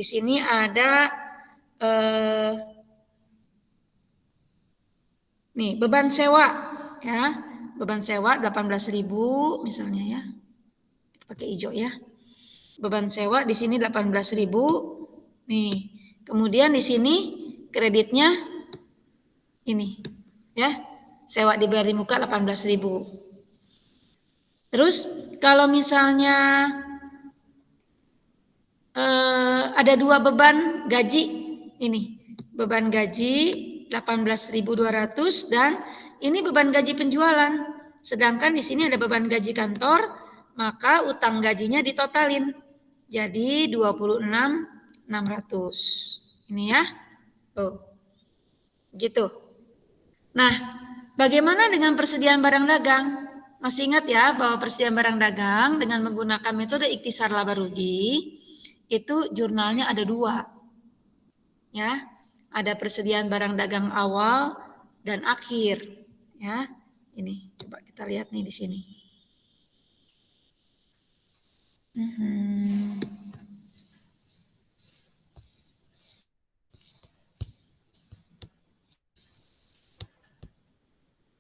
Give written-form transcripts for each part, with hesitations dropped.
Di sini ada nih beban sewa ya. Beban sewa 18.000 misalnya ya. Pakai hijau ya. Beban sewa di sini 18.000. Nih. Kemudian di sini kreditnya ini ya. Sewa dibayar di muka 18.000. Terus kalau misalnya ada 2 beban gaji ini. Beban gaji 18.200 dan ini beban gaji penjualan. Sedangkan di sini ada beban gaji kantor, maka utang gajinya ditotalin. Jadi 26.600. Ini ya. Tuh. Gitu. Nah, bagaimana dengan persediaan barang dagang? Masih ingat ya bahwa persediaan barang dagang dengan menggunakan metode ikhtisar laba rugi itu jurnalnya ada 2. Ya, ada persediaan barang dagang awal dan akhir. Ya, ini coba kita lihat nih di sini.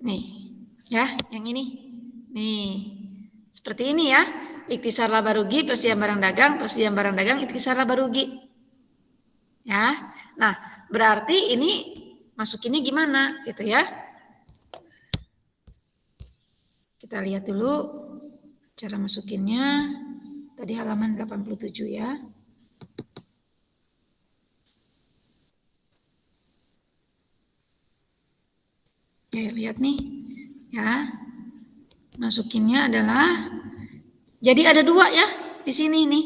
Nih, ya, yang ini. Nih, seperti ini ya. Ikhtisar laba rugi, persediaan barang dagang, ikhtisar laba rugi. Ya. Nah, berarti ini masukinnya gimana gitu ya. Kita lihat dulu cara masukinnya. Tadi halaman 87 ya. Oke, lihat nih. Ya. Masukinnya adalah jadi ada 2 ya di sini nih.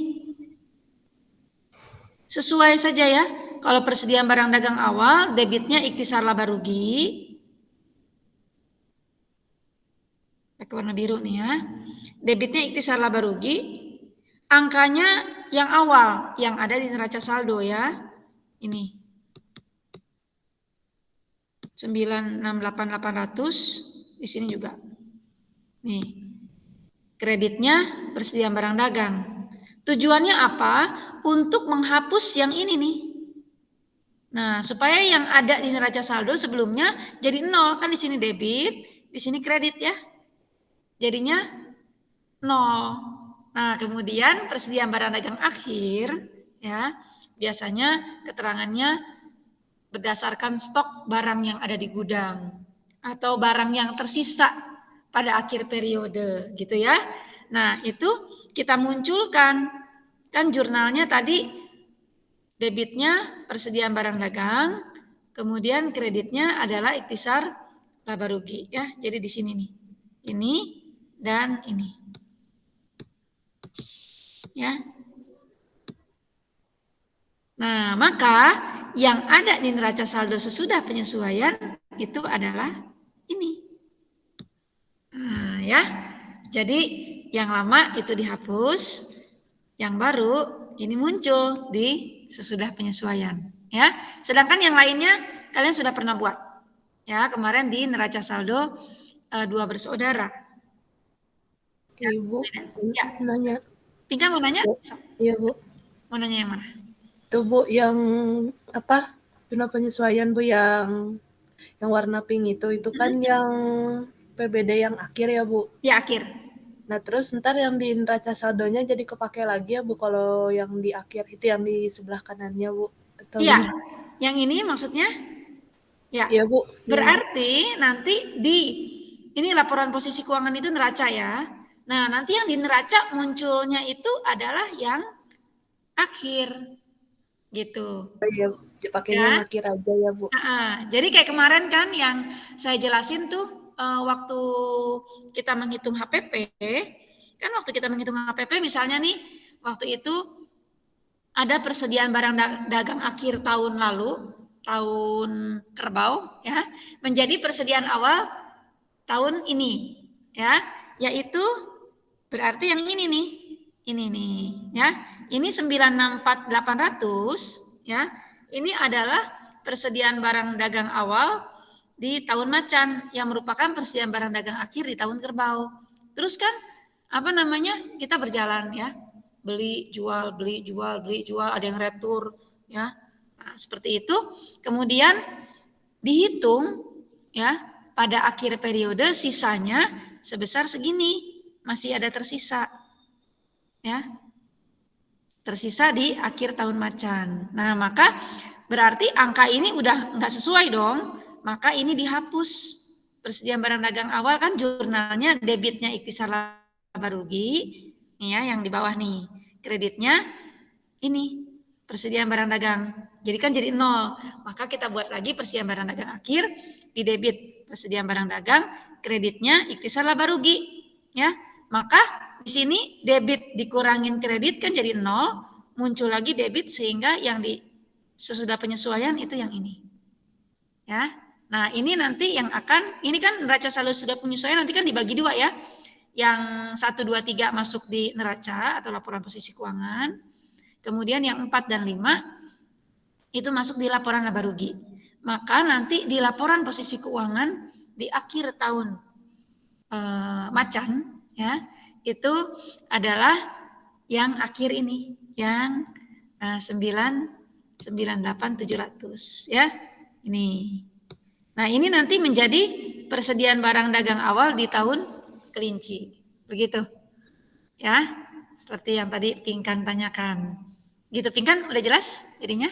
Sesuai saja ya. Kalau persediaan barang dagang awal, debitnya ikhtisar laba rugi. Pakai warna biru nih ya. Debitnya ikhtisar laba rugi. Angkanya yang awal, yang ada di neraca saldo ya. Ini. 968.800 di sini juga. Nih. Kreditnya persediaan barang dagang. Tujuannya apa? Untuk menghapus yang ini nih. Nah, supaya yang ada di neraca saldo sebelumnya jadi 0, kan di sini debit, di sini kredit ya. Jadinya 0. Nah, kemudian persediaan barang dagang akhir ya, biasanya keterangannya berdasarkan stok barang yang ada di gudang atau barang yang tersisa pada akhir periode gitu ya. Nah, itu kita munculkan kan jurnalnya tadi debitnya persediaan barang dagang, kemudian kreditnya adalah ikhtisar laba rugi ya. Jadi di sini nih. Ini dan ini. Ya. Nah, maka yang ada di neraca saldo sesudah penyesuaian itu adalah ini. Nah, ya. Jadi yang lama itu dihapus, yang baru ini muncul di sesudah penyesuaian, ya. Sedangkan yang lainnya kalian sudah pernah buat. Ya, kemarin di neraca saldo 2 bersaudara. Ibu, Ya. nanya. Pinkan mau nanya? Iya, Bu. Mau nanya yang mana? Itu, Bu, yang apa? Zona penyesuaian, Bu, yang warna pink itu kan yang PBD yang akhir ya, Bu? Ya, akhir. Nah, terus ntar yang di neraca saldonya jadi kepake lagi ya, Bu, kalau yang di akhir itu yang di sebelah kanannya, Bu? Atau Iya, yang ini maksudnya? Ya, iya, Bu. berarti nanti ini laporan posisi keuangan itu neraca ya. Nah, nanti yang di neraca munculnya itu adalah yang akhir, gitu. Iya, dipakainya yang akhir aja ya, Bu. Jadi kayak kemarin kan yang saya jelasin tuh waktu kita menghitung HPP, kan waktu kita menghitung HPP misalnya nih, waktu itu ada persediaan barang dagang akhir tahun lalu, tahun kerbau ya, menjadi persediaan awal tahun ini ya, yaitu berarti yang ini nih ya, ini 964.800 ya, ini adalah persediaan barang dagang awal di tahun macan yang merupakan persediaan barang dagang akhir di tahun kerbau. Terus kan apa namanya, kita berjalan ya, beli, jual, ada yang retur, ya. Nah, seperti itu. Kemudian dihitung, ya, pada akhir periode sisanya sebesar segini, masih ada tersisa, ya. Tersisa di akhir tahun macan. Nah, maka berarti angka ini udah nggak sesuai dong, maka ini dihapus. Persediaan barang dagang awal kan jurnalnya debitnya ikhtisar laba rugi, ya, yang di bawah nih. Kreditnya ini persediaan barang dagang. Jadi kan jadi 0. Maka kita buat lagi persediaan barang dagang akhir, di debit persediaan barang dagang, kreditnya ikhtisar laba rugi, ya. Maka di sini debit dikurangin kredit kan jadi 0, muncul lagi debit sehingga yang di sesudah penyesuaian itu yang ini. Ya. Nah, ini nanti yang akan, ini kan neraca saldo sudah penyesuaian nanti kan dibagi 2 ya. Yang 1, 2, 3 masuk di neraca atau laporan posisi keuangan. Kemudian yang 4 dan 5 itu masuk di laporan laba rugi. Maka nanti di laporan posisi keuangan di akhir tahun macan, ya, itu adalah yang akhir ini, yang 998.700, ya. Ini. Nah, ini nanti menjadi persediaan barang dagang awal di tahun kelinci. Begitu. Ya. Seperti yang tadi Pinkan tanyakan. Gitu, Pinkan, udah jelas jadinya?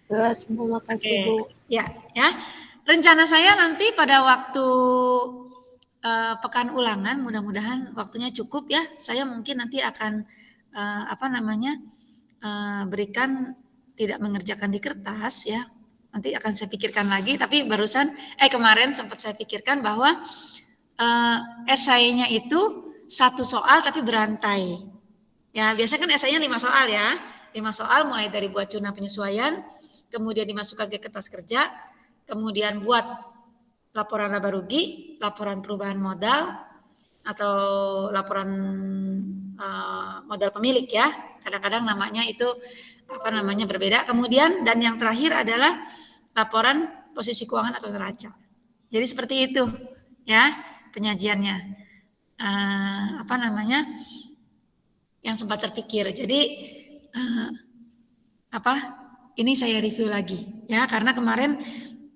Jelas, Bu. Makasih, Bu. Ya, ya. Rencana saya nanti pada waktu pekan ulangan, mudah-mudahan waktunya cukup ya. Saya mungkin nanti akan berikan tidak mengerjakan di kertas ya. Nanti akan saya pikirkan lagi. Tapi kemarin sempat saya pikirkan bahwa esainya itu 1 soal tapi berantai. Ya, biasanya kan esainya 5 soal ya. 5 soal mulai dari buat jurnal penyesuaian, kemudian dimasukkan ke kertas kerja, kemudian buat laporan laba rugi, laporan perubahan modal, atau laporan modal pemilik ya. Kadang-kadang namanya itu berbeda. Kemudian dan yang terakhir adalah laporan posisi keuangan atau neraca. Jadi seperti itu ya penyajiannya. Yang sempat terpikir. Jadi ini saya review lagi ya, karena kemarin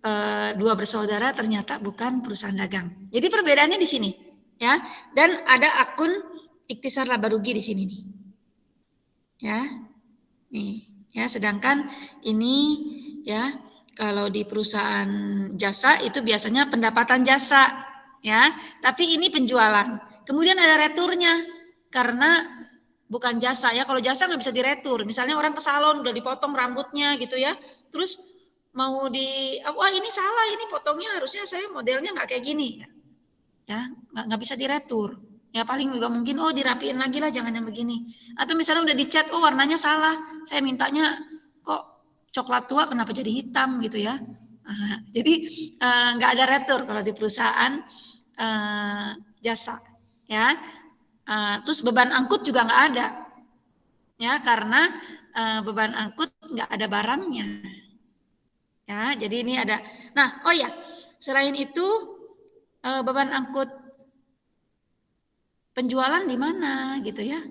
2 bersaudara ternyata bukan perusahaan dagang. Jadi perbedaannya di sini ya. Dan ada akun ikhtisar laba rugi di sini nih. Ya. Nih, ya, sedangkan ini ya, kalau di perusahaan jasa itu biasanya pendapatan jasa ya, tapi ini penjualan. Kemudian ada returnya karena bukan jasa ya. Kalau jasa nggak bisa diretur. Misalnya orang ke salon udah dipotong rambutnya gitu ya, terus mau wah ini salah, ini potongnya harusnya saya modelnya nggak kayak gini ya, nggak bisa diretur ya. Paling juga mungkin dirapiin lagi lah, jangan yang begini. Atau misalnya udah dicat, warnanya salah, saya mintanya kok coklat tua kenapa jadi hitam gitu ya. Jadi nggak ada retur kalau di perusahaan jasa ya. Terus beban angkut juga nggak ada ya, karena beban angkut nggak ada barangnya ya. Jadi ini ada. Nah, selain itu beban angkut penjualan di mana gitu ya.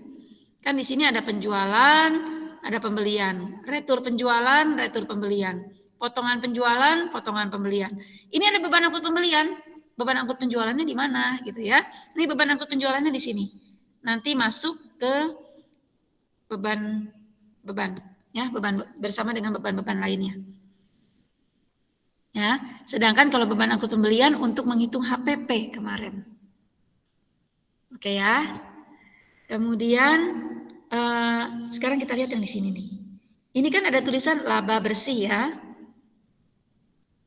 Kan di sini ada penjualan, ada pembelian, retur penjualan, retur pembelian, potongan penjualan, potongan pembelian. Ini ada beban angkut pembelian, beban angkut penjualannya di mana gitu ya. Ini beban angkut penjualannya di sini. Nanti masuk ke beban ya, beban bersama dengan beban-beban lainnya. Ya, sedangkan kalau beban angkut pembelian untuk menghitung HPP kemarin. Oke ya. Kemudian sekarang kita lihat yang di sini nih. Ini kan ada tulisan laba bersih ya.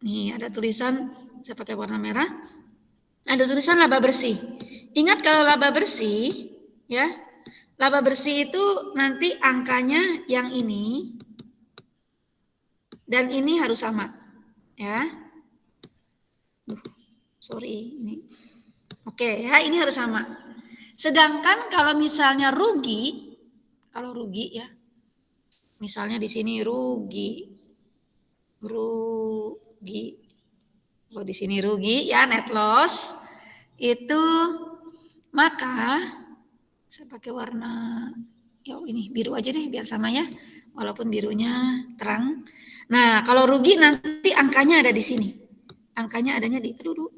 Nih ada tulisan, saya pakai warna merah. Ada tulisan laba bersih. Ingat kalau laba bersih ya, laba bersih itu nanti angkanya yang ini dan ini harus sama ya. Sorry ini. Oke ya, ini harus sama. Sedangkan kalau misalnya rugi, ya, misalnya di sini rugi, kalau di sini rugi ya, net loss itu, maka saya pakai warna Yuk ini biru aja deh biar sama ya, walaupun birunya terang. Nah, kalau rugi nanti angkanya ada di sini. Angkanya adanya di, aduh.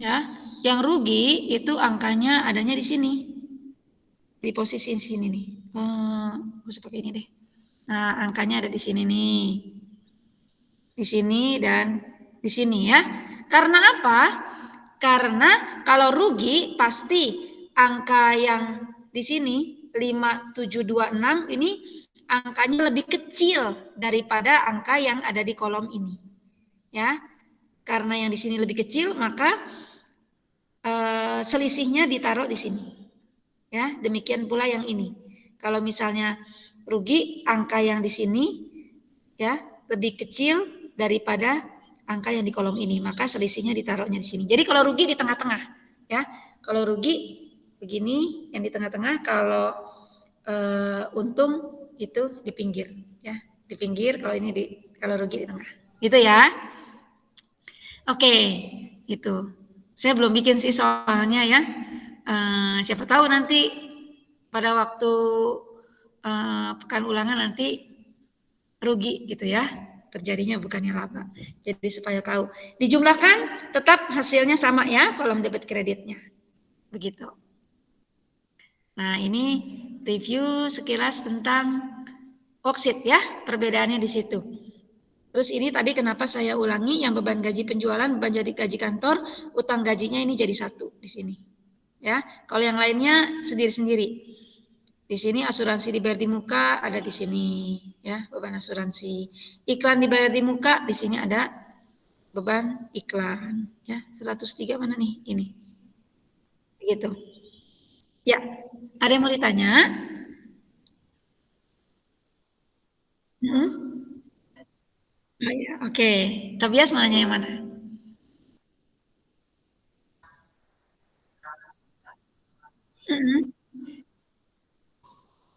Ya, yang rugi itu angkanya adanya di sini. Di posisi sini nih. Usah pakai ini deh. Nah, angkanya ada di sini nih. Di sini dan di sini ya. Karena apa? Karena kalau rugi pasti angka yang di sini 5726 ini angkanya lebih kecil daripada angka yang ada di kolom ini. Ya. Karena yang di sini lebih kecil maka selisihnya ditaruh di sini. Ya, demikian pula yang ini. Kalau misalnya rugi angka yang di sini ya lebih kecil daripada angka yang di kolom ini, maka selisihnya ditaruhnya di sini. Jadi kalau rugi di tengah-tengah, ya. Kalau rugi begini, yang di tengah-tengah. Kalau untung itu di pinggir, ya. Di pinggir. Kalau rugi di tengah, gitu ya. Oke, itu. Saya belum bikin sih soalnya ya. Siapa tahu nanti pada waktu pekan ulangan nanti rugi gitu ya, terjadinya bukannya laba. Jadi supaya tahu, dijumlahkan tetap hasilnya sama ya, kolom debit kreditnya. Begitu. Nah, ini review sekilas tentang worksheet ya, perbedaannya di situ. Terus ini tadi kenapa saya ulangi, yang beban gaji penjualan, beban jadi gaji kantor, utang gajinya ini jadi satu di sini. Ya, kalau yang lainnya sendiri-sendiri. Di sini asuransi dibayar di muka ada di sini ya, beban asuransi. Iklan dibayar di muka, di sini ada beban iklan ya. 103 mana nih? Ini. Begitu. Ya, ada yang mau ditanya? Oh ya, oke. Tobias mau nanya yang mana?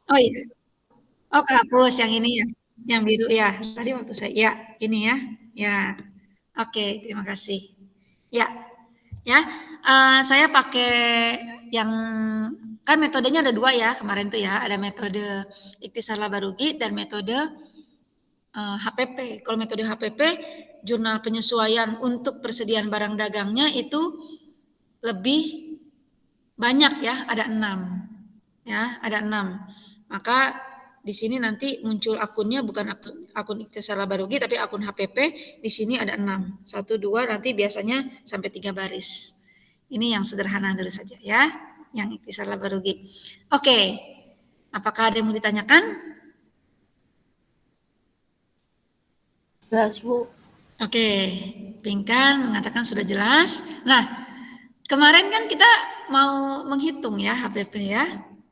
Oh iya. Oh, kehapus yang ini ya. Yang biru ya. Tadi waktu saya ya, ini ya. Ya. Oke, terima kasih. Ya. Ya. Saya pakai yang kan metodenya ada dua ya kemarin tuh ya. Ada metode ikhtisar laba rugi dan metode HPP. Kalau metode HPP, jurnal penyesuaian untuk persediaan barang dagangnya itu lebih banyak ya, ada 6. Ya, ada 6. Maka di sini nanti muncul akunnya bukan akun ikhtisar laba rugi tapi akun HPP. Di sini ada 6. 1 2 nanti biasanya sampai 3 baris. Ini yang sederhana dulu saja ya, yang ikhtisar laba rugi. Oke. Apakah ada yang mau ditanyakan? Jelas, Bu. Oke. Pinkan mengatakan sudah jelas. Nah, kemarin kan kita mau menghitung ya HPP ya.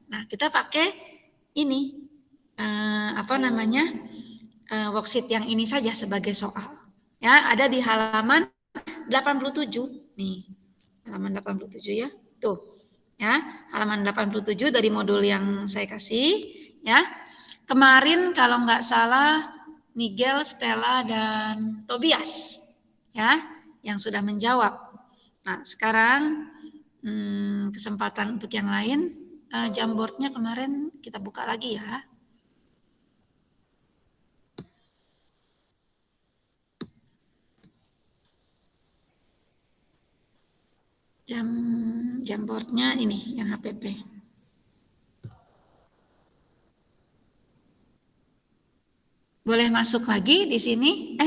Nah, kita pakai ini worksheet yang ini saja sebagai soal. Ya, ada di halaman 87 nih. Halaman 87 ya. Tuh. Ya, halaman 87 dari modul yang saya kasih ya. Kemarin kalau nggak salah Nigel, Stella dan Tobias ya yang sudah menjawab. Nah, sekarang kesempatan untuk yang lain. Jamboardnya kemarin kita buka lagi ya. Jamboardnya ini yang HPP. Boleh masuk lagi di sini.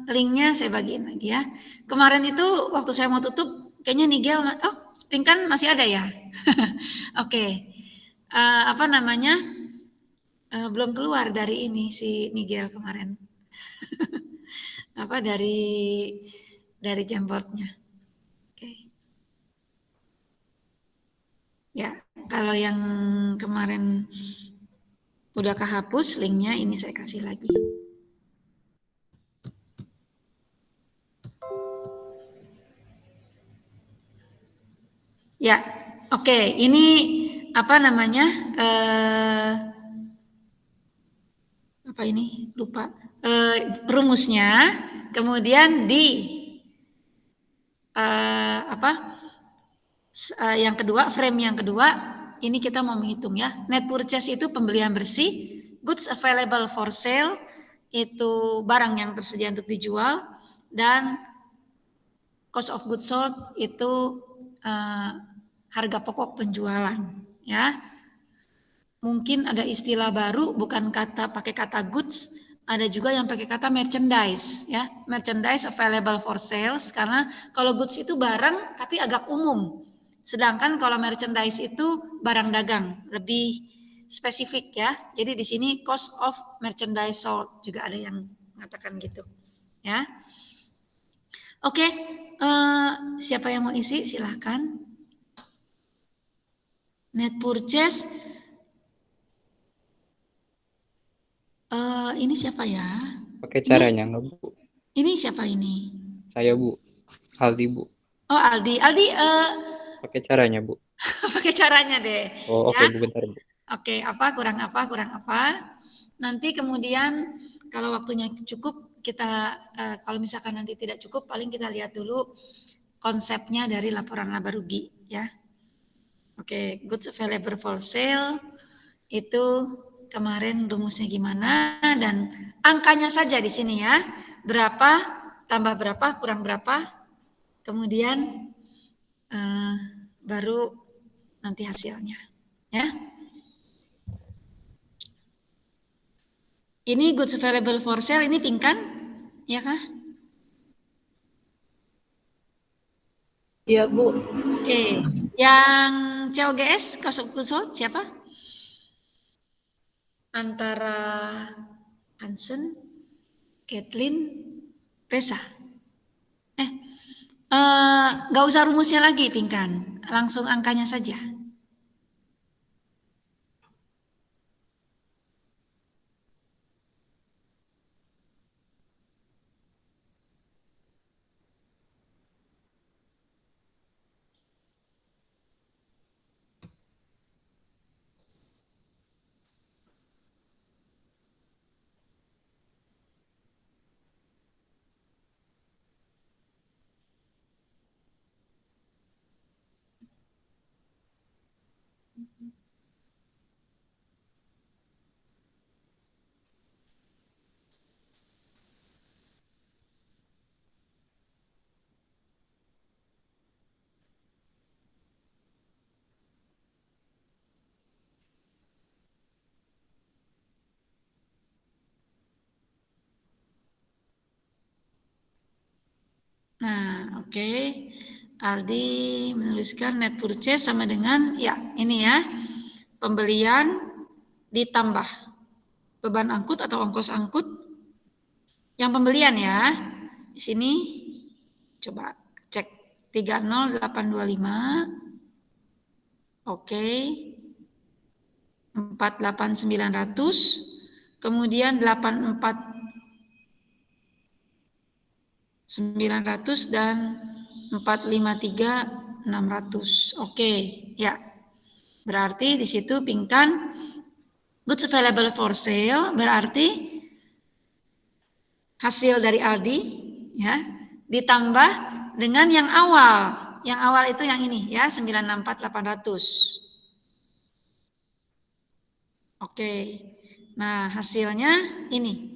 Linknya saya bagiin lagi ya. Kemarin itu waktu saya mau tutup, kayaknya Nigel, Pinkan masih ada ya. Oke. Belum keluar dari ini si Nigel kemarin. dari Jamboardnya. Oke. Ya, kalau yang kemarin udah kehapus, linknya ini saya kasih lagi. Ya, oke. Ini apa ini? Lupa. Rumusnya, kemudian yang kedua, frame yang kedua, ini kita mau menghitung ya. Net purchase itu pembelian bersih, goods available for sale itu barang yang tersedia untuk dijual, dan cost of goods sold itu harga pokok penjualan ya. Mungkin ada istilah baru, bukan pakai kata goods, ada juga yang pakai kata merchandise ya. Merchandise available for sales, karena kalau goods itu barang tapi agak umum. Sedangkan kalau merchandise itu barang dagang, lebih spesifik ya. Jadi di sini cost of merchandise sold juga ada yang mengatakan gitu ya. Oke, siapa yang mau isi silahkan. Net purchase, ini siapa ya? Pakai caranya nggak, Bu? Ini siapa ini? Saya, Bu. Aldi, Bu. Oh, Aldi. Aldi, pakai caranya, Bu. pakai caranya deh. Oh, ya. oke, Bu, bentar, Bu. Oke, kurang apa. Nanti kemudian kalau waktunya cukup, kita kalau misalkan nanti tidak cukup, paling kita lihat dulu konsepnya dari laporan laba rugi ya. Oke, goods available for sale itu kemarin rumusnya gimana, dan angkanya saja di sini ya. Berapa tambah berapa kurang berapa, kemudian baru nanti hasilnya ya. Ini goods available for sale, ini pingkan ya kah? Iya, Bu. Oke, yang COGS cost of goods sold siapa? Antara Hansen, Kathleen, Reza. Nggak usah rumusnya lagi, pingkan, langsung angkanya saja. Nah, oke. Aldi menuliskan net purchase sama dengan ya ini ya, pembelian ditambah beban angkut atau ongkos angkut. Yang pembelian ya. Di sini coba cek 30825. Oke. 48900, kemudian 84900 dan 453600. Oke, ya. Berarti di situ pingkan goods available for sale, berarti hasil dari Aldi ya ditambah dengan yang awal. Yang awal itu yang ini ya, 964800. Oke. Nah, hasilnya ini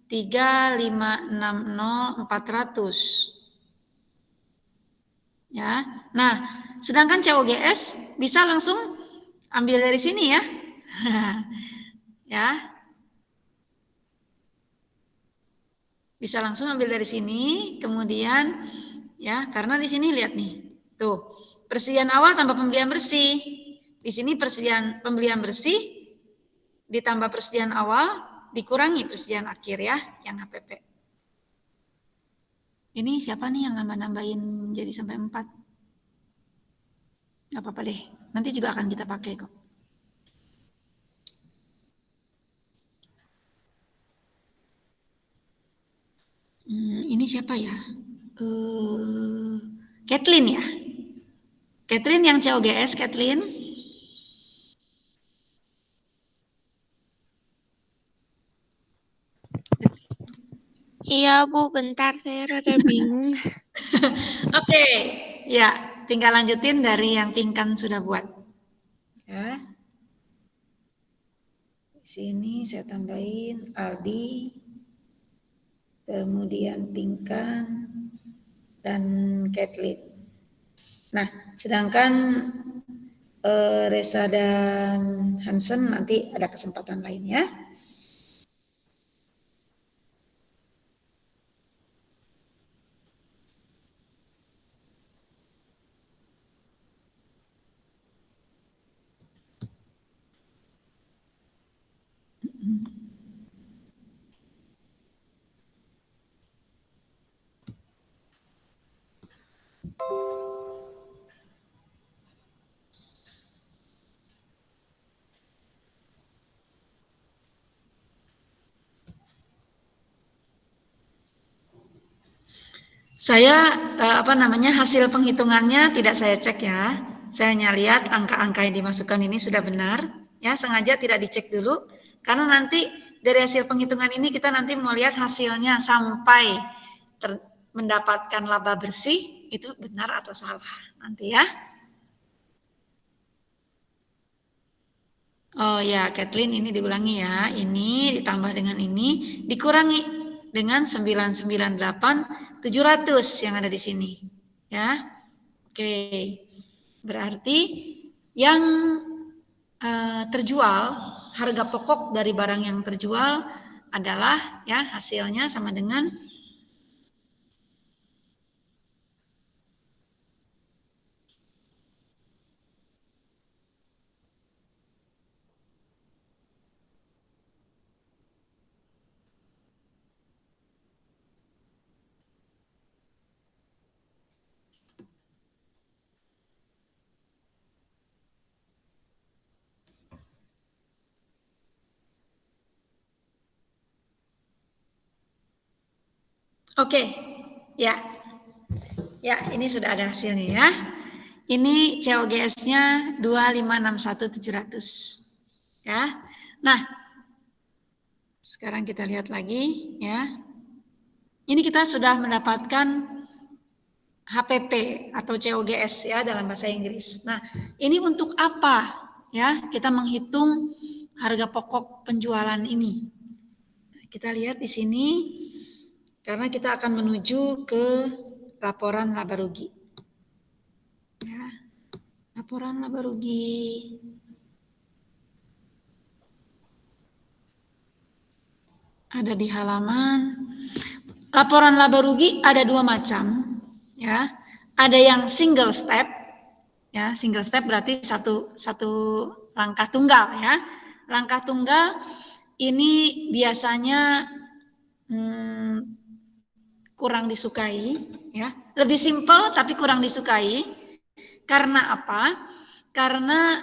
3560400. Ya. Nah, sedangkan COGS bisa langsung ambil dari sini ya. Ya. Bisa langsung ambil dari sini, kemudian ya, karena di sini lihat nih. Tuh, persediaan awal tambah pembelian bersih. Di sini pembelian bersih ditambah persediaan awal dikurangi persediaan akhir ya, yang HPP. Ini siapa nih yang nambah-nambahin jadi sampai 4? Gak apa-apa deh, nanti juga akan kita pakai kok. Ini siapa ya? Kathleen ya? Kathleen yang COGS, Kathleen. Iya Bu, bentar saya rada bingung. Oke, ya tinggal lanjutin dari yang Pinkan sudah buat. Ya. Di sini saya tambahin Aldi, kemudian Pinkan, dan Kathleen. Nah, sedangkan Reza dan Hansen nanti ada kesempatan lain ya. Saya hasil penghitungannya tidak saya cek ya. Saya hanya lihat angka-angka yang dimasukkan ini sudah benar ya, sengaja tidak dicek dulu karena nanti dari hasil penghitungan ini kita nanti mau lihat hasilnya sampai mendapatkan laba bersih itu benar atau salah nanti ya. Oh ya, Kathleen ini diulangi ya. Ini ditambah dengan ini dikurangi dengan 998.700 yang ada di sini. Ya. Oke. Berarti yang terjual, harga pokok dari barang yang terjual adalah ya hasilnya sama dengan oke, ya. Ya, ini sudah ada hasilnya ya. Ini COGS-nya 2561.700. Ya. Nah, sekarang kita lihat lagi ya. Ini kita sudah mendapatkan HPP atau COGS ya dalam bahasa Inggris. Nah, ini untuk apa ya? Kita menghitung harga pokok penjualan ini. Kita lihat di sini karena kita akan menuju ke laporan laba rugi. Ya, laporan laba rugi. Ada di halaman. Laporan laba rugi ada dua macam, ya. Ada yang single step, ya. Single step berarti satu langkah tunggal, ya. Langkah tunggal ini biasanya kurang disukai, ya. Lebih simpel tapi kurang disukai. Karena apa? Karena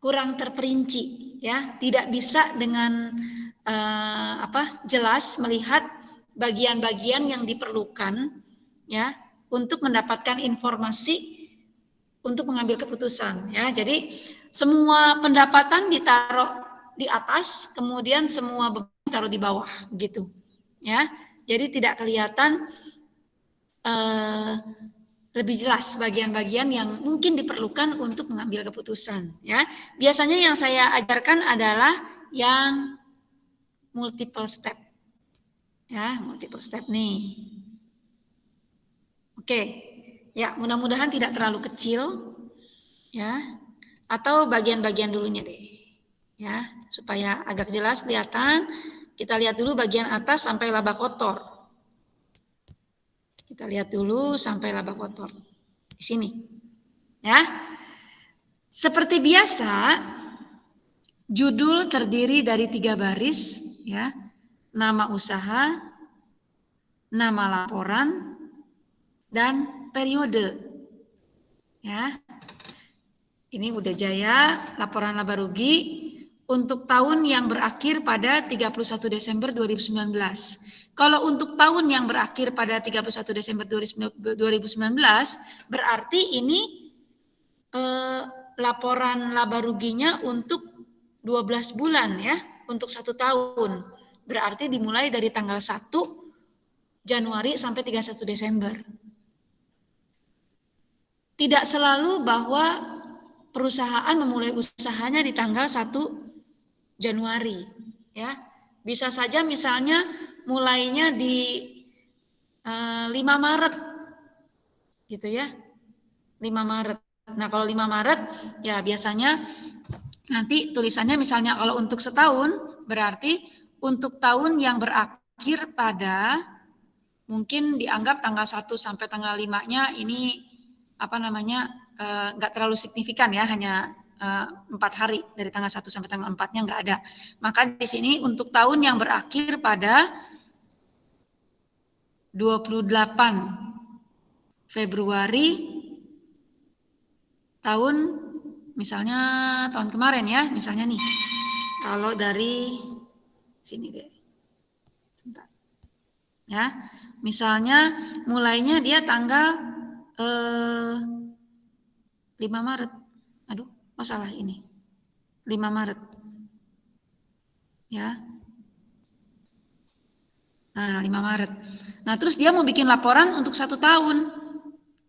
kurang terperinci, ya. Tidak bisa dengan jelas melihat bagian-bagian yang diperlukan, ya, untuk mendapatkan informasi untuk mengambil keputusan, ya. Jadi semua pendapatan ditaruh di atas, kemudian semua beban ditaruh di bawah, begitu. Ya, jadi tidak kelihatan lebih jelas bagian-bagian yang mungkin diperlukan untuk mengambil keputusan. Ya, biasanya yang saya ajarkan adalah yang multiple step. Ya, multiple step nih. Oke, ya mudah-mudahan tidak terlalu kecil, ya, atau bagian-bagian dulunya deh, ya, supaya agak jelas kelihatan. Kita lihat dulu bagian atas sampai laba kotor. Kita lihat dulu sampai laba kotor. Di sini. Ya. Seperti biasa, judul terdiri dari 3 baris, ya. Nama usaha, nama laporan, dan periode. Ya. Ini Uda Jaya, laporan laba rugi untuk tahun yang berakhir pada 31 Desember 2019. Kalau untuk tahun yang berakhir pada 31 Desember 2019, berarti ini laporan laba ruginya untuk 12 bulan ya, untuk 1 tahun. Berarti dimulai dari tanggal 1 Januari sampai 31 Desember. Tidak selalu bahwa perusahaan memulai usahanya di tanggal 1 Januari, ya. Bisa saja misalnya mulainya di 5 Maret gitu ya. 5 Maret. Nah, kalau 5 Maret ya biasanya nanti tulisannya misalnya kalau untuk setahun berarti untuk tahun yang berakhir pada mungkin dianggap tanggal 1 sampai tanggal 5-nya ini nggak terlalu signifikan ya, hanya 4 hari dari tanggal 1 sampai tanggal 4-nya nggak ada. Maka di sini untuk tahun yang berakhir pada 28 Februari tahun misalnya tahun kemarin ya, misalnya nih. Kalau dari sini deh. Bentar. Ya, misalnya mulainya dia tanggal 5 Maret. Aduh, masalah ini. 5 Maret. Ya. Nah, 5 Maret. Nah, terus dia mau bikin laporan untuk 1 tahun.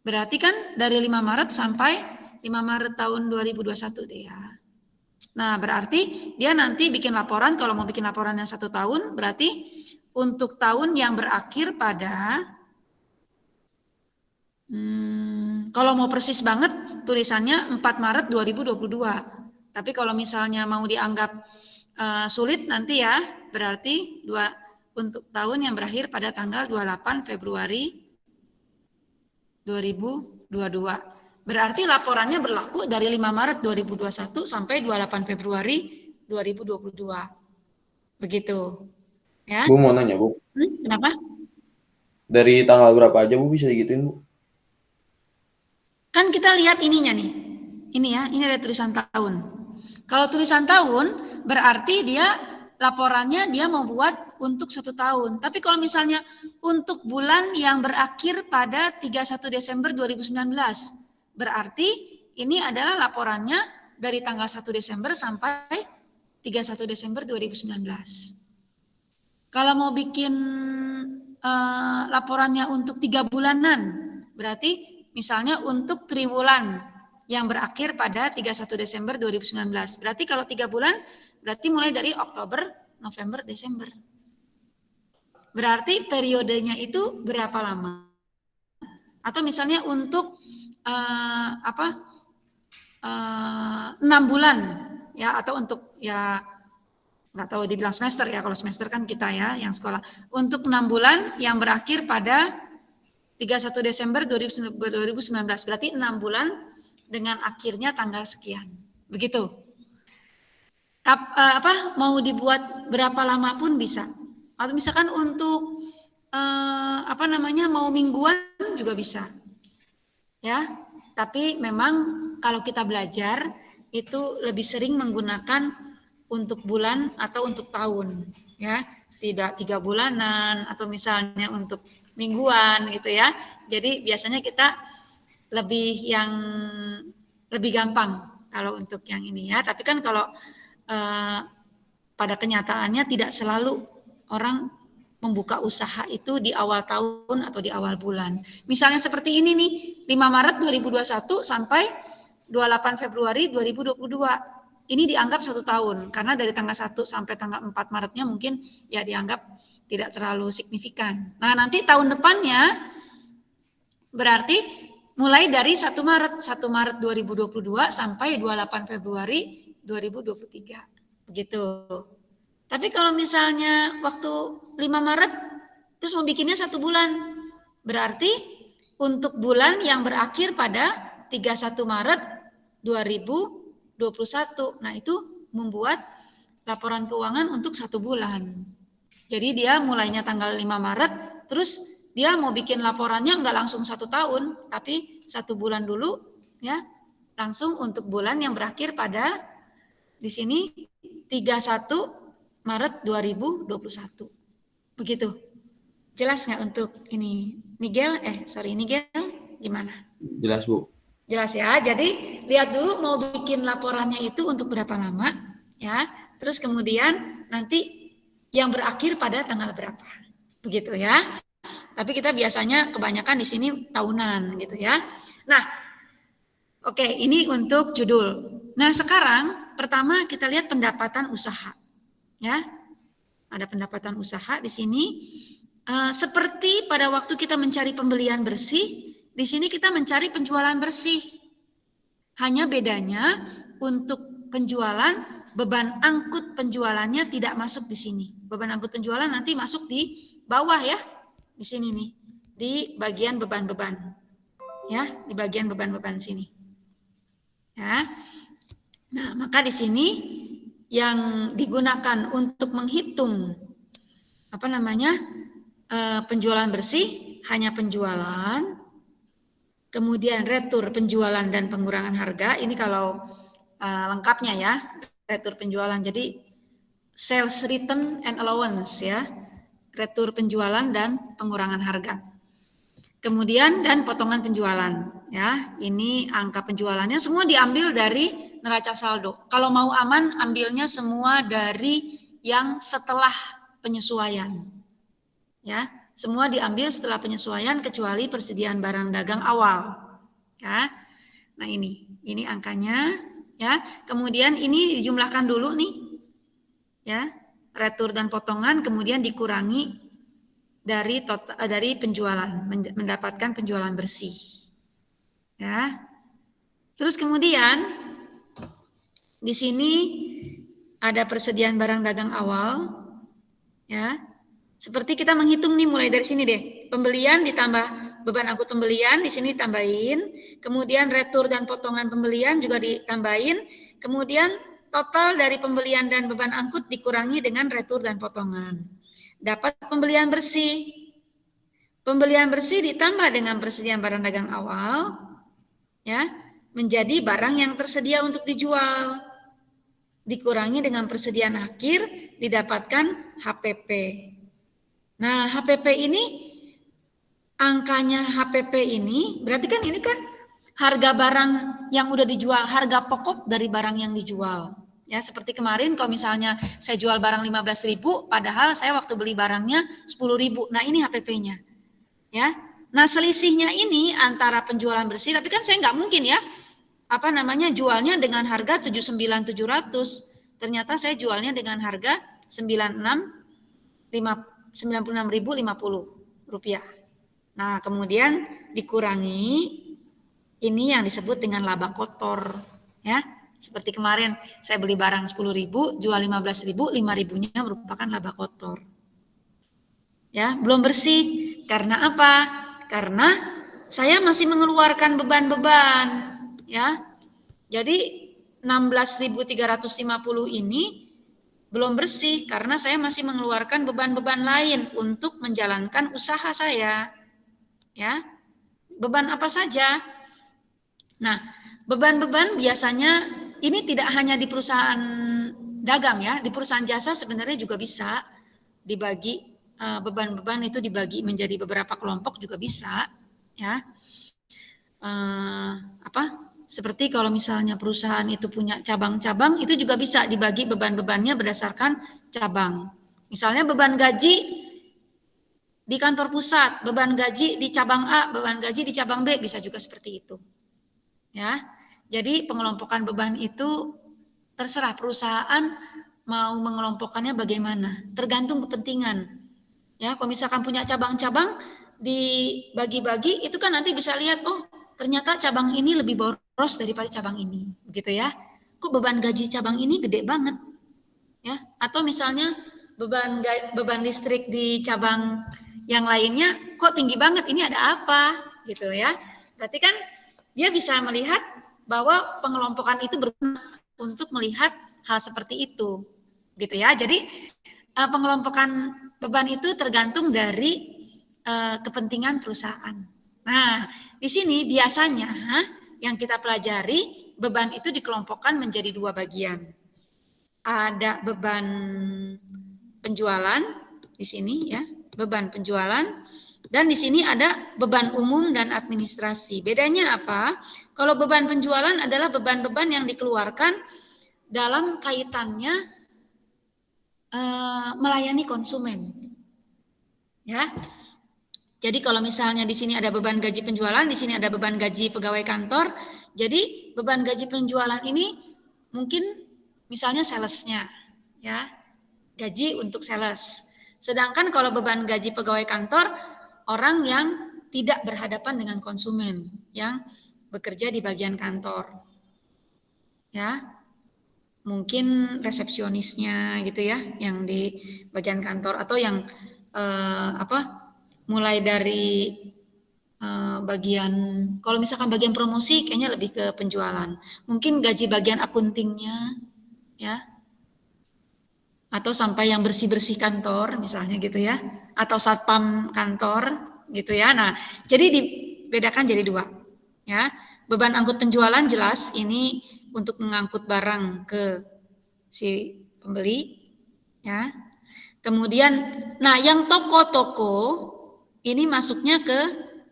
Berarti kan dari 5 Maret sampai 5 Maret tahun 2021 deh ya. Nah, berarti dia nanti bikin laporan, kalau mau bikin laporan yang 1 tahun, berarti untuk tahun yang berakhir pada, kalau mau persis banget, tulisannya 4 Maret 2022. Tapi kalau misalnya mau dianggap sulit nanti ya, berarti untuk tahun yang berakhir pada tanggal 28 Februari 2022. Berarti laporannya berlaku dari 5 Maret 2021 sampai 28 Februari 2022. Begitu. Ya. Bu mau nanya, Bu. Kenapa? Dari tanggal berapa aja, Bu, bisa digituin, Bu? Kan kita lihat ininya nih. Ini ya, ini ada tulisan tahun. Kalau tulisan tahun berarti dia laporannya dia mau buat untuk 1 tahun. Tapi kalau misalnya untuk bulan yang berakhir pada 31 Desember 2019, berarti ini adalah laporannya dari tanggal 1 Desember sampai 31 Desember 2019. Kalau mau bikin laporannya untuk 3 bulanan, berarti misalnya untuk triwulan yang berakhir pada 31 Desember 2019. Berarti kalau 3 bulan, berarti mulai dari Oktober, November, Desember. Berarti periodenya itu berapa lama? Atau misalnya untuk 6 bulan ya, atau untuk ya nggak tahu dibilang semester ya, kalau semester kan kita ya yang sekolah. Untuk 6 bulan yang berakhir pada 31 Desember 2019, berarti 6 bulan dengan akhirnya tanggal sekian. Begitu. Mau dibuat berapa lama pun bisa. Atau misalkan untuk mau mingguan juga bisa. Ya, tapi memang kalau kita belajar itu lebih sering menggunakan untuk bulan atau untuk tahun, ya. Tidak 3 bulanan atau misalnya untuk mingguan gitu ya. Jadi biasanya kita lebih gampang kalau untuk yang ini ya. Tapi kan kalau pada kenyataannya tidak selalu orang membuka usaha itu di awal tahun atau di awal bulan. Misalnya seperti ini nih, 5 Maret 2021 sampai 28 Februari 2022. Ini dianggap 1 tahun, karena dari tanggal 1 sampai tanggal 4 Maretnya mungkin ya dianggap tidak terlalu signifikan. Nah, nanti tahun depannya berarti mulai dari 1 Maret 2022 sampai 28 Februari 2023. Begitu. Tapi kalau misalnya waktu 5 Maret terus mau bikinnya 1 bulan, berarti untuk bulan yang berakhir pada 31 Maret 2021. Nah, itu membuat laporan keuangan untuk 1 bulan. Jadi dia mulainya tanggal 5 Maret, terus dia mau bikin laporannya nggak langsung 1 tahun, tapi 1 bulan dulu, ya, langsung untuk bulan yang berakhir pada di sini 31 Maret 2021. Begitu. Jelas nggak untuk ini? Nigel, gimana? Jelas, Bu. Jelas ya. Jadi lihat dulu mau bikin laporannya itu untuk berapa lama, ya. Terus kemudian nanti yang berakhir pada tanggal berapa. Begitu ya. Tapi kita biasanya kebanyakan di sini tahunan gitu ya. Nah, oke, ini untuk judul. Nah, sekarang pertama kita lihat pendapatan usaha. Ya. Ada pendapatan usaha di sini. Seperti pada waktu kita mencari pembelian bersih, di sini kita mencari penjualan bersih. Hanya bedanya untuk penjualan, beban angkut penjualannya tidak masuk di sini. Beban angkut penjualan nanti masuk di bawah ya. Di sini nih, di bagian beban-beban. Ya, di bagian beban-beban sini. Ya. Nah, maka di sini yang digunakan untuk menghitung penjualan bersih hanya penjualan, kemudian retur penjualan dan pengurangan harga. Ini kalau lengkapnya ya, retur penjualan. Jadi sales return and allowance ya, retur penjualan dan pengurangan harga. Kemudian dan potongan penjualan ya. Ini angka penjualannya semua diambil dari neraca saldo. Kalau mau aman ambilnya semua dari yang setelah penyesuaian. Ya, semua diambil setelah penyesuaian kecuali persediaan barang dagang awal. Ya. Nah, ini angkanya ya. Kemudian ini dijumlahkan dulu nih. Ya, retur dan potongan kemudian dikurangi dari penjualan, mendapatkan penjualan bersih. Ya. Terus kemudian di sini ada persediaan barang dagang awal. Ya. Seperti kita menghitung nih mulai dari sini deh. Pembelian ditambah beban angkut pembelian di sini ditambahin, kemudian retur dan potongan pembelian juga ditambahin, kemudian total dari pembelian dan beban angkut dikurangi dengan retur dan potongan. Dapat pembelian bersih. Pembelian bersih ditambah dengan persediaan barang dagang awal ya, menjadi barang yang tersedia untuk dijual. Dikurangi dengan persediaan akhir didapatkan HPP. Nah, HPP ini, angkanya HPP ini, berarti kan ini kan harga barang yang udah dijual, harga pokok dari barang yang dijual. Ya, seperti kemarin kalau misalnya saya jual barang 15.000, padahal saya waktu beli barangnya 10.000. Nah, ini HPP-nya. Ya. Nah, selisihnya ini antara penjualan bersih, tapi kan saya nggak mungkin ya, jualnya dengan harga 79.700. Ternyata saya jualnya dengan harga 96.050 rupiah. Nah, kemudian dikurangi ini yang disebut dengan laba kotor, ya. Seperti kemarin saya beli barang 10.000, jual 15.000, 5.000-nya merupakan laba kotor. Ya, belum bersih. Karena apa? Karena saya masih mengeluarkan beban-beban, ya. Jadi 16.350 ini belum bersih karena saya masih mengeluarkan beban-beban lain untuk menjalankan usaha saya. Ya. Beban apa saja? Nah, beban-beban biasanya ini tidak hanya di perusahaan dagang ya, di perusahaan jasa sebenarnya juga bisa dibagi, beban-beban itu dibagi menjadi beberapa kelompok juga bisa, ya. Seperti kalau misalnya perusahaan itu punya cabang-cabang, itu juga bisa dibagi beban-bebannya berdasarkan cabang. Misalnya beban gaji di kantor pusat, beban gaji di cabang A, beban gaji di cabang B, bisa juga seperti itu. Ya, jadi pengelompokan beban itu terserah perusahaan mau mengelompokkannya bagaimana, tergantung kepentingan. Ya, kalau misalkan punya cabang-cabang dibagi-bagi, itu kan nanti bisa lihat, oh ternyata cabang ini lebih boros daripada cabang ini, gitu ya. Kok beban gaji cabang ini gede banget, ya? Atau misalnya beban listrik di cabang yang lainnya kok tinggi banget, ini ada apa, gitu ya. Berarti kan dia bisa melihat bahwa pengelompokan itu berguna untuk melihat hal seperti itu, gitu ya. Jadi pengelompokan beban itu tergantung dari kepentingan perusahaan. Nah, di sini biasanya yang kita pelajari beban itu dikelompokkan menjadi dua bagian. Ada beban penjualan di sini ya, beban penjualan, dan di sini ada beban umum dan administrasi. Bedanya apa? Kalau beban penjualan adalah beban-beban yang dikeluarkan dalam kaitannya melayani konsumen. Ya. Jadi kalau misalnya di sini ada beban gaji penjualan, di sini ada beban gaji pegawai kantor. Jadi beban gaji penjualan ini mungkin misalnya salesnya, ya, gaji untuk sales. Sedangkan kalau beban gaji pegawai kantor, orang yang tidak berhadapan dengan konsumen, yang bekerja di bagian kantor, ya, mungkin resepsionisnya gitu ya, yang di bagian kantor atau yang mulai dari bagian, kalau misalkan bagian promosi kayaknya lebih ke penjualan. Mungkin gaji bagian akuntingnya, ya, atau sampai yang bersih-bersih kantor misalnya gitu ya, atau satpam kantor gitu ya. Nah, jadi dibedakan jadi dua, ya. Beban angkut penjualan jelas ini untuk mengangkut barang ke si pembeli, ya. Kemudian, nah yang toko-toko ini masuknya ke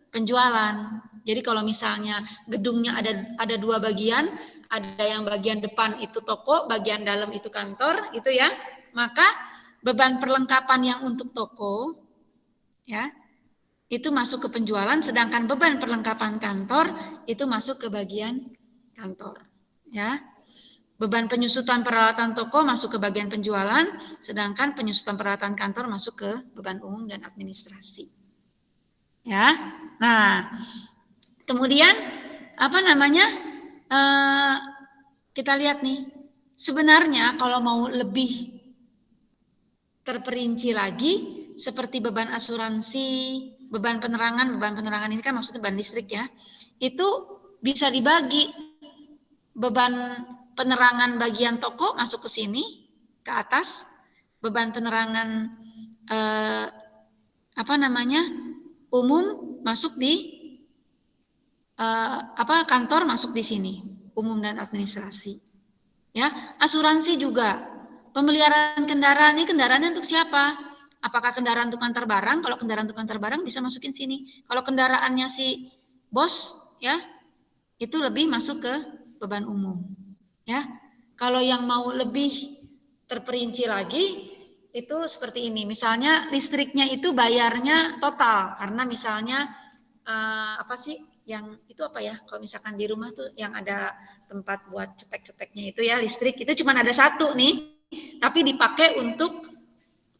penjualan. Jadi kalau misalnya gedungnya ada dua bagian, ada yang bagian depan itu toko, bagian dalam itu kantor, gitu ya. Maka beban perlengkapan yang untuk toko, ya, itu masuk ke penjualan, sedangkan beban perlengkapan kantor itu masuk ke bagian kantor, ya. Beban penyusutan peralatan toko masuk ke bagian penjualan, sedangkan penyusutan peralatan kantor masuk ke beban umum dan administrasi. Ya, nah, kemudian kita lihat nih, sebenarnya kalau mau lebih terperinci lagi, seperti beban asuransi, beban penerangan ini kan maksudnya beban listrik ya, itu bisa dibagi. Beban penerangan bagian toko masuk ke sini, ke atas. Beban penerangan umum masuk di kantor masuk di sini, umum dan administrasi. Ya, asuransi juga. Pemeliharaan kendaraan ini kendaraannya untuk siapa? Apakah kendaraan untuk antar barang? Kalau kendaraan untuk antar barang bisa masukin sini. Kalau kendaraannya si bos, ya, itu lebih masuk ke beban umum. Ya, kalau yang mau lebih terperinci lagi itu seperti ini. Misalnya listriknya itu bayarnya total karena misalnya kalau misalkan di rumah tuh yang ada tempat buat cetek-ceteknya itu ya, listrik itu cuma ada satu nih, tapi dipakai untuk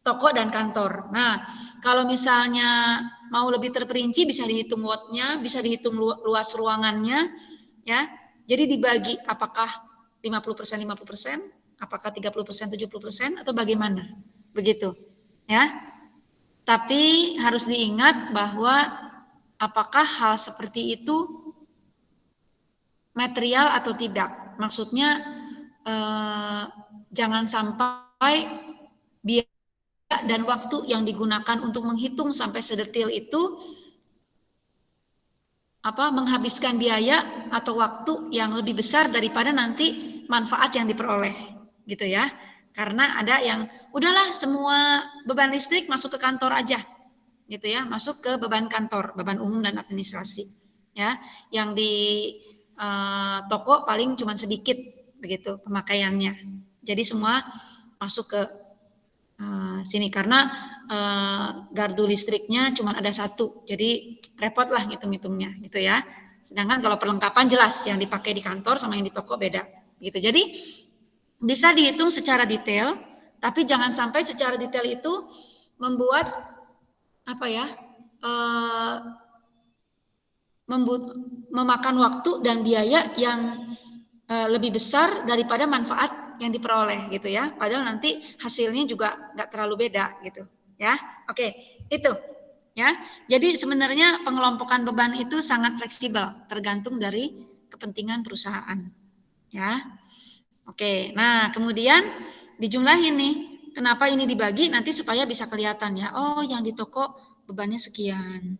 toko dan kantor. Nah, kalau misalnya mau lebih terperinci bisa dihitung wattnya, bisa dihitung luas ruangannya, ya. Jadi dibagi apakah 50%, apakah 30%, 70%, atau bagaimana? Begitu, ya. Tapi harus diingat bahwa apakah hal seperti itu material atau tidak. Maksudnya jangan sampai biaya dan waktu yang digunakan untuk menghitung sampai sedetil itu menghabiskan biaya atau waktu yang lebih besar daripada nanti manfaat yang diperoleh, gitu ya. Karena ada yang udahlah semua beban listrik masuk ke kantor aja, gitu ya, masuk ke beban kantor, beban umum dan administrasi, ya. Yang di toko paling cuma sedikit begitu pemakaiannya. Jadi semua masuk ke sini karena gardu listriknya cuma ada satu, jadi repot lah ngitung-ngitungnya gitu ya. Sedangkan kalau perlengkapan jelas yang dipakai di kantor sama yang di toko beda gitu. Jadi bisa dihitung secara detail, tapi jangan sampai secara detail itu membuat memakan waktu dan biaya yang lebih besar daripada manfaat yang diperoleh gitu ya. Padahal nanti hasilnya juga nggak terlalu beda gitu ya. Oke, itu ya. Jadi sebenarnya pengelompokan beban itu sangat fleksibel, tergantung dari kepentingan perusahaan ya. Oke, nah kemudian dijumlahin nih. Kenapa ini dibagi? Nanti supaya bisa kelihatan ya. Oh, yang di toko bebannya sekian,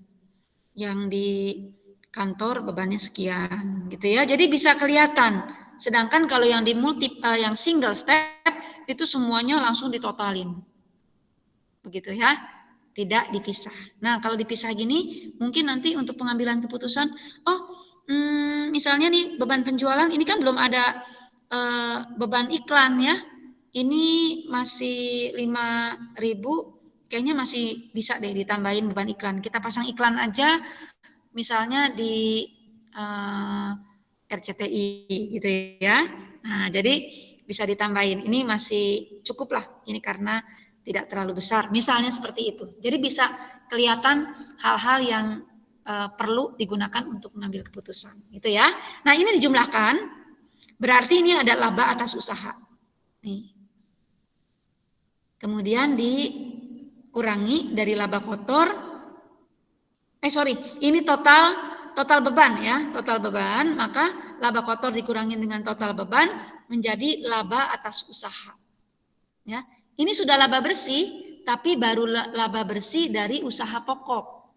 yang di kantor bebannya sekian gitu ya. Jadi bisa kelihatan. Sedangkan kalau yang di yang single step itu semuanya langsung ditotalin. Begitu ya. Tidak dipisah. Nah, kalau dipisah gini mungkin nanti untuk pengambilan keputusan, misalnya nih beban penjualan ini kan belum ada beban iklan ya. ini masih 5.000, kayaknya masih bisa deh ditambahin beban iklan. Kita pasang iklan aja, misalnya di RCTI gitu ya. Nah, jadi bisa ditambahin. Ini masih cukup lah. Ini karena tidak terlalu besar. Misalnya seperti itu. Jadi bisa kelihatan hal-hal yang perlu digunakan untuk mengambil keputusan. Gitu ya. Nah, ini dijumlahkan. Berarti ini ada laba atas usaha. Nih. Kemudian dikurangi dari laba kotor. Ini total beban ya, total beban, maka laba kotor dikurangi dengan total beban menjadi laba atas usaha. Ya, ini sudah laba bersih, tapi baru laba bersih dari usaha pokok.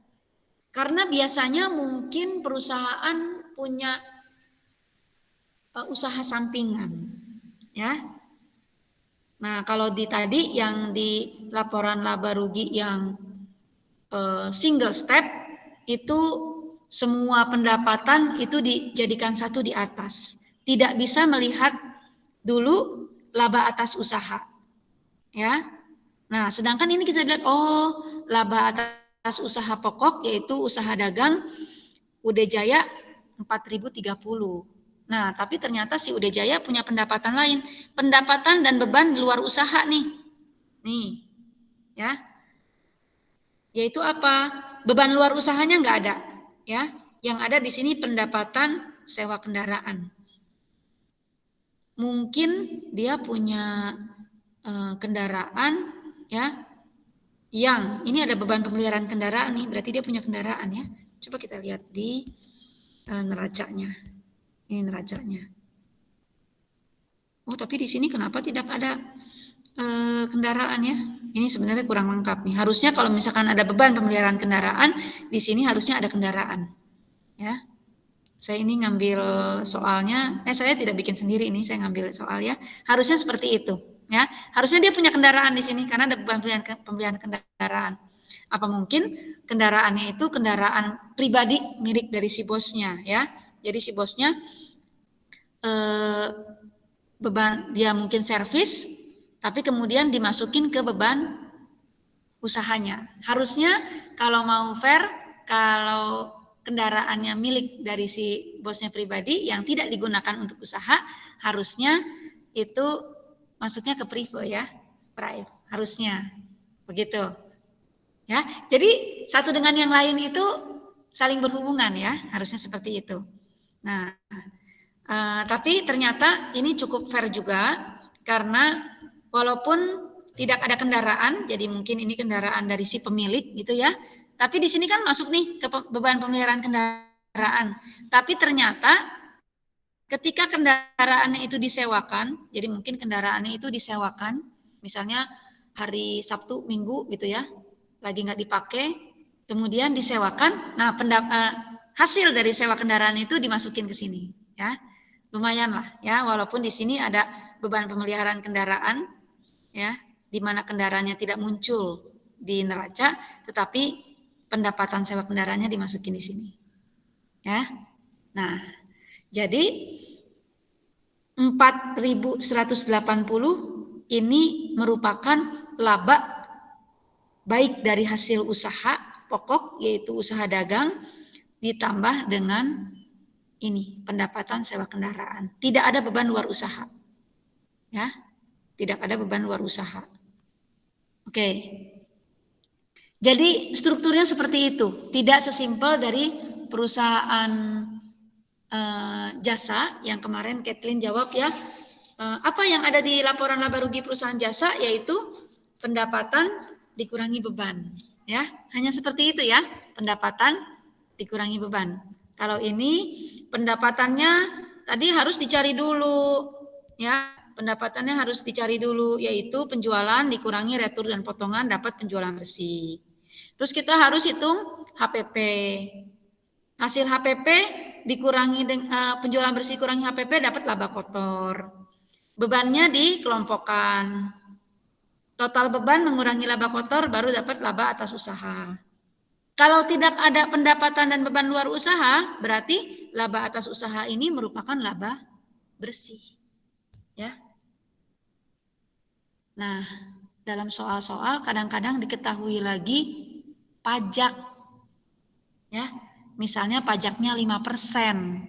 Karena biasanya mungkin perusahaan punya usaha sampingan, ya. Nah, kalau tadi yang di laporan laba rugi yang single step itu semua pendapatan itu dijadikan satu di atas. Tidak bisa melihat dulu laba atas usaha. Ya. Nah, sedangkan ini kita lihat laba atas usaha pokok yaitu usaha dagang UD Jaya 4.030. Nah, tapi ternyata si UD Jaya punya pendapatan lain. Pendapatan dan beban di luar usaha nih. Nih. Ya. Yaitu apa? Beban luar usahanya nggak ada. Ya. Yang ada di sini pendapatan sewa kendaraan. Mungkin dia punya kendaraan ya. Yang ini ada beban pemeliharaan kendaraan nih, berarti dia punya kendaraan ya. Coba kita lihat di neracanya. Ini neracanya. Oh, tapi di sini kenapa tidak ada kendaraan ya? Ini sebenarnya kurang lengkap nih. Harusnya kalau misalkan ada beban pemeliharaan kendaraan, di sini harusnya ada kendaraan. Ya. Saya ini ngambil soalnya, saya tidak bikin sendiri ini, saya ngambil soal ya. Harusnya seperti itu, ya. Harusnya dia punya kendaraan di sini karena ada beban pembelian kendaraan. Apa mungkin kendaraannya itu kendaraan pribadi milik dari si bosnya, ya. Jadi si bosnya beban dia mungkin servis, tapi kemudian dimasukin ke beban usahanya. Harusnya kalau mau fair, kalau kendaraannya milik dari si bosnya pribadi yang tidak digunakan untuk usaha, harusnya itu masuknya ke prive ya, prive, harusnya begitu. Ya, jadi satu dengan yang lain itu saling berhubungan ya, harusnya seperti itu. Nah, tapi ternyata ini cukup fair juga karena walaupun tidak ada kendaraan, jadi mungkin ini kendaraan dari si pemilik gitu ya. Tapi di sini kan masuk nih ke beban pemeliharaan kendaraan. Tapi ternyata ketika kendaraannya itu disewakan, jadi mungkin kendaraannya itu disewakan, misalnya hari Sabtu, Minggu gitu ya, lagi nggak dipakai, kemudian disewakan. Nah, hasil dari sewa kendaraan itu dimasukin ke sini, ya, lumayan lah, ya, walaupun di sini ada beban pemeliharaan kendaraan, ya, di mana kendaraannya tidak muncul di neraca, tetapi pendapatan sewa kendaraannya dimasukin di sini. Ya. Nah, jadi 4.180 ini merupakan laba baik dari hasil usaha pokok yaitu usaha dagang ditambah dengan ini pendapatan sewa kendaraan. Tidak ada beban luar usaha. Ya. Tidak ada beban luar usaha. Oke. Jadi strukturnya seperti itu, tidak sesimpel dari perusahaan jasa yang kemarin Kathleen jawab ya. Apa yang ada di laporan laba rugi perusahaan jasa yaitu pendapatan dikurangi beban, ya. Hanya seperti itu ya, pendapatan dikurangi beban. Kalau ini pendapatannya tadi harus dicari dulu, ya. Pendapatannya harus dicari dulu yaitu penjualan dikurangi retur dan potongan dapat penjualan bersih. Terus kita harus hitung HPP. Hasil HPP dikurangi penjualan bersih kurangi HPP dapat laba kotor. Bebannya dikelompokkan. Total beban mengurangi laba kotor baru dapat laba atas usaha. Kalau tidak ada pendapatan dan beban luar usaha, berarti laba atas usaha ini merupakan laba bersih. Ya. Nah, dalam soal-soal kadang-kadang diketahui lagi pajak. Ya, misalnya pajaknya 5%.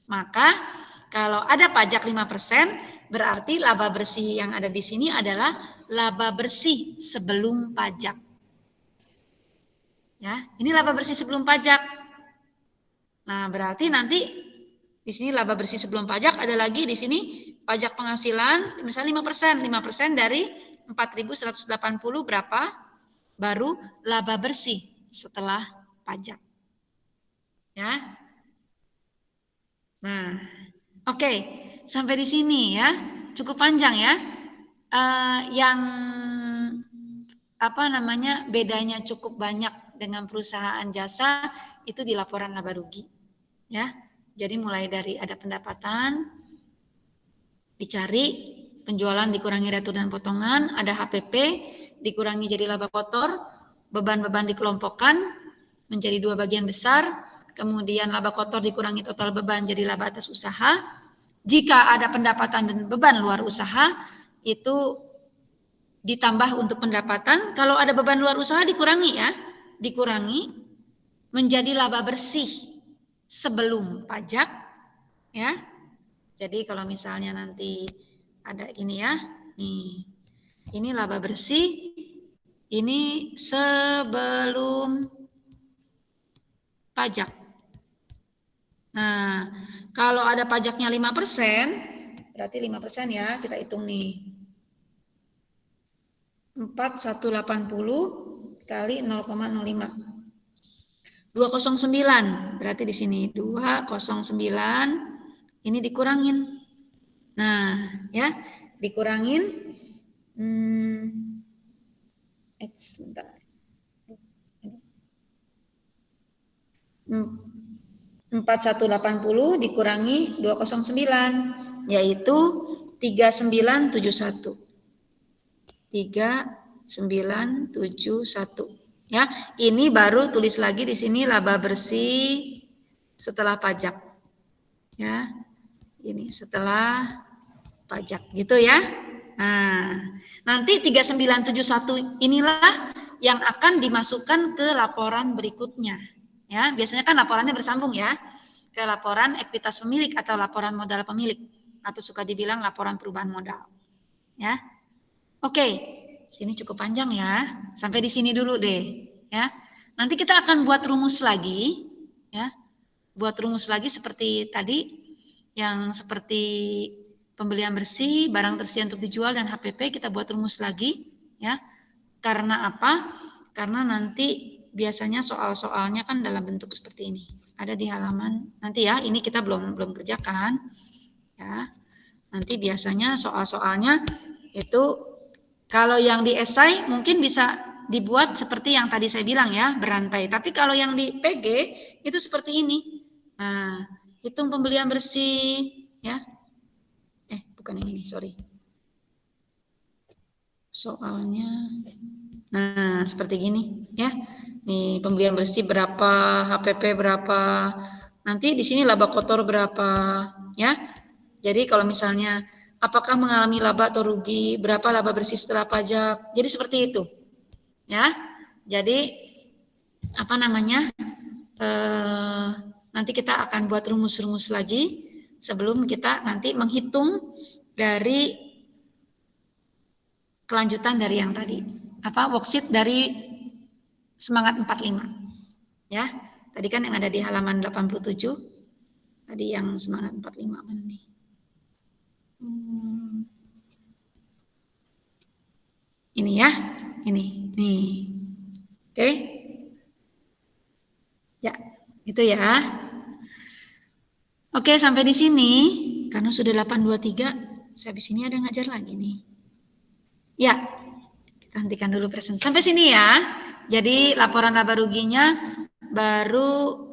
Maka kalau ada pajak 5%, berarti laba bersih yang ada di sini adalah laba bersih sebelum pajak. Ya, ini laba bersih sebelum pajak. Nah, berarti nanti di sini laba bersih sebelum pajak, ada lagi di sini pajak penghasilan misalnya 5%. 5% dari 4.180 berapa? Baru laba bersih setelah pajak. Ya. Nah, oke, sampai di sini ya, cukup panjang ya. Yang bedanya cukup banyak dengan perusahaan jasa itu di laporan laba rugi, ya. Jadi mulai dari ada pendapatan, dicari, penjualan dikurangi retur dan potongan, ada HPP, dikurangi jadi laba kotor, beban-beban dikelompokkan menjadi 2 bagian besar, kemudian laba kotor dikurangi total beban jadi laba atas usaha. Jika ada pendapatan dan beban luar usaha, itu ditambah untuk pendapatan. Kalau ada beban luar usaha dikurangi ya, dikurangi menjadi laba bersih sebelum pajak, ya. Jadi kalau misalnya nanti ada ini ya, nih, ini laba bersih, ini sebelum pajak. Nah, kalau ada pajaknya 5%, berarti 5% ya, kita hitung nih. 4.180 kali 0,05. 209, berarti di sini 209, ini dikurangin. Nah, ya, dikurangin. Sebentar. 4.180 dikurangi 209, yaitu 3.971. 3.971. Ya, ini baru tulis lagi di sini laba bersih setelah pajak. Ya, ini setelah pajak, gitu ya. Nah, nanti 3.971 inilah yang akan dimasukkan ke laporan berikutnya. Ya, biasanya kan laporannya bersambung ya, ke laporan ekuitas pemilik atau laporan modal pemilik, atau suka dibilang laporan perubahan modal. Ya, oke, sini cukup panjang ya, sampai di sini dulu deh. Ya, nanti kita akan buat rumus lagi, ya, buat rumus lagi seperti tadi, yang seperti pembelian bersih, barang tersedia untuk dijual dan HPP kita buat rumus lagi, ya. Karena apa? Karena nanti biasanya soal-soalnya kan dalam bentuk seperti ini. Ada di halaman nanti ya, ini kita belum kerjakan. Ya. Nanti biasanya soal-soalnya itu kalau yang di esai mungkin bisa dibuat seperti yang tadi saya bilang ya, berantai. Tapi kalau yang di PG itu seperti ini. Nah, hitung pembelian bersih ya. Bukan yang ini, sorry. Soalnya nah, seperti gini ya. Nih, pembelian bersih berapa, HPP berapa. Nanti di sini laba kotor berapa, ya. Jadi kalau misalnya apakah mengalami laba atau rugi, berapa laba bersih setelah pajak. Jadi seperti itu. Ya. Jadi nanti kita akan buat rumus-rumus lagi sebelum kita nanti menghitung dari kelanjutan dari yang tadi. Worksheet dari Semangat 45. Ya, tadi kan yang ada di halaman 87. Tadi yang Semangat 45 mana nih? Ini ya, ini, nih. Oke. Ya, gitu ya. Oke, sampai di sini karena sudah 8.23, saya habis ini ada ngajar lagi nih. Ya, kita hentikan dulu presentasi. Sampai sini ya. Jadi laporan laba ruginya baru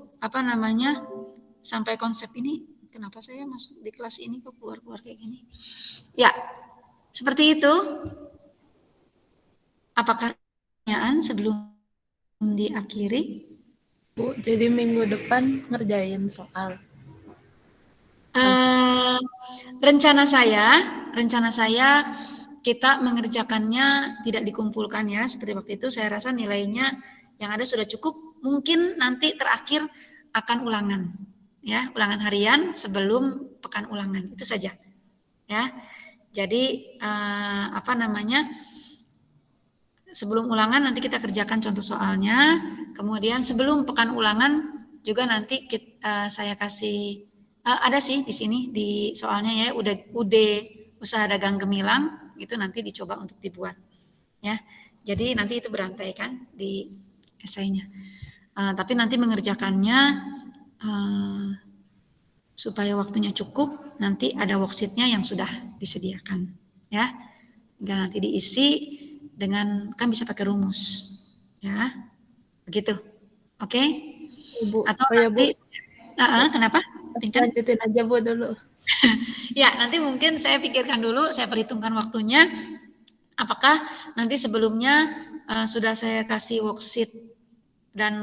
sampai konsep ini. Kenapa saya masuk di kelas ini kok keluar kayak gini? Ya, seperti itu. Apakah pertanyaan sebelum diakhiri? Bu, jadi minggu depan ngerjain soal. Rencana saya kita mengerjakannya tidak dikumpulkan ya, seperti waktu itu saya rasa nilainya yang ada sudah cukup. Mungkin nanti terakhir akan ulangan, ya, ulangan harian sebelum pekan ulangan, itu saja, ya. Jadi sebelum ulangan nanti kita kerjakan contoh soalnya, kemudian sebelum pekan ulangan juga nanti saya kasih ada sih di sini di soalnya ya, UD usaha dagang gemilang itu nanti dicoba untuk dibuat, ya. Jadi nanti itu berantai kan di esainya. Tapi nanti mengerjakannya supaya waktunya cukup, nanti ada worksheetnya yang sudah disediakan, ya. Tinggal nanti diisi dengan, kan bisa pakai rumus, ya, begitu, oke? Bu. Atau Oh ya Bu, nanti, kenapa? Pinkan? lanjutin aja Bu dulu. Ya, nanti mungkin saya pikirkan dulu, saya perhitungkan waktunya. Apakah nanti sebelumnya sudah saya kasih worksheet dan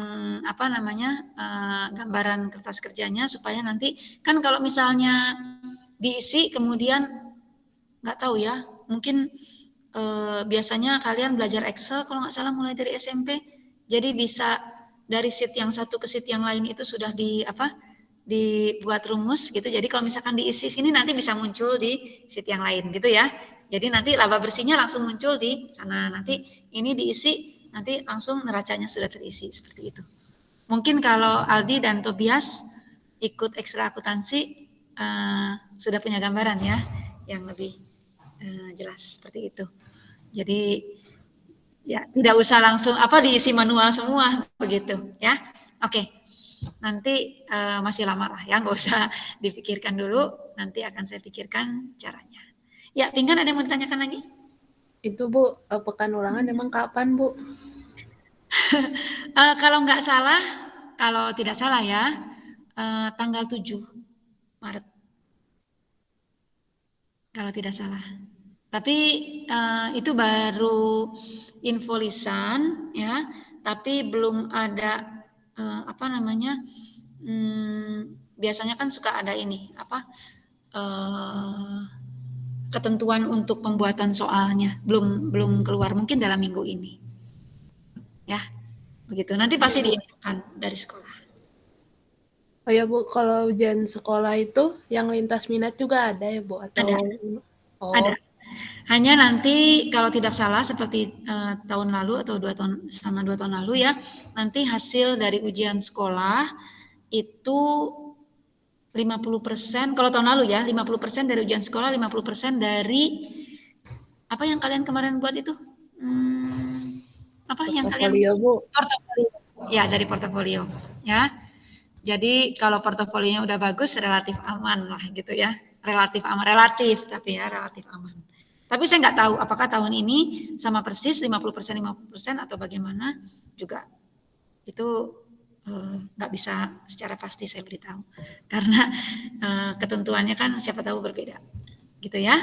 gambaran kertas kerjanya, supaya nanti kan kalau misalnya diisi kemudian nggak tahu ya, mungkin biasanya kalian belajar Excel kalau nggak salah mulai dari SMP, jadi bisa dari sheet yang satu ke sheet yang lain itu sudah dibuat rumus gitu. Jadi kalau misalkan diisi sini nanti bisa muncul di sheet yang lain gitu ya. Jadi nanti laba bersihnya langsung muncul di sana. Nanti ini diisi, nanti langsung neracanya sudah terisi seperti itu. Mungkin kalau Aldi dan Tobias ikut ekstra akuntansi sudah punya gambaran ya yang lebih jelas seperti itu. Jadi ya tidak usah langsung diisi manual semua begitu ya. Oke. Nanti masih lama lah ya, nggak usah dipikirkan dulu, nanti akan saya pikirkan caranya. Ya, Pinkan ada yang mau ditanyakan lagi? Itu Bu, pekan ulangan emang kapan Bu? Kalau tidak salah ya, tanggal 7 Maret. Kalau tidak salah. Tapi itu baru info lisan ya, tapi belum ada biasanya kan suka ada ini ketentuan untuk pembuatan soalnya belum keluar, mungkin dalam minggu ini ya, begitu. Nanti pasti diinfokan dari sekolah. Oh ya Bu, kalau ujian sekolah itu yang lintas minat juga ada ya Bu? Atau Ada. Ada. Hanya nanti kalau tidak salah seperti tahun lalu atau selama 2 tahun lalu ya, nanti hasil dari ujian sekolah itu 50%, kalau tahun lalu ya, 50% dari ujian sekolah, 50% dari apa yang kalian kemarin buat itu? Yang kalian Bu? Portofolio. Ya, dari portofolio ya. Jadi kalau portofolionya udah bagus, relatif aman lah gitu ya. Relatif tapi ya relatif aman. Tapi saya nggak tahu apakah tahun ini sama persis 50% atau bagaimana juga. Itu nggak bisa secara pasti saya beritahu. Karena ketentuannya kan siapa tahu berbeda. Gitu ya.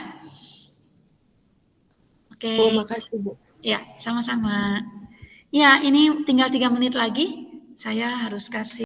Oke. Oh, makasih Bu. Ya, sama-sama. Ya, ini tinggal 3 menit lagi. Saya harus kasih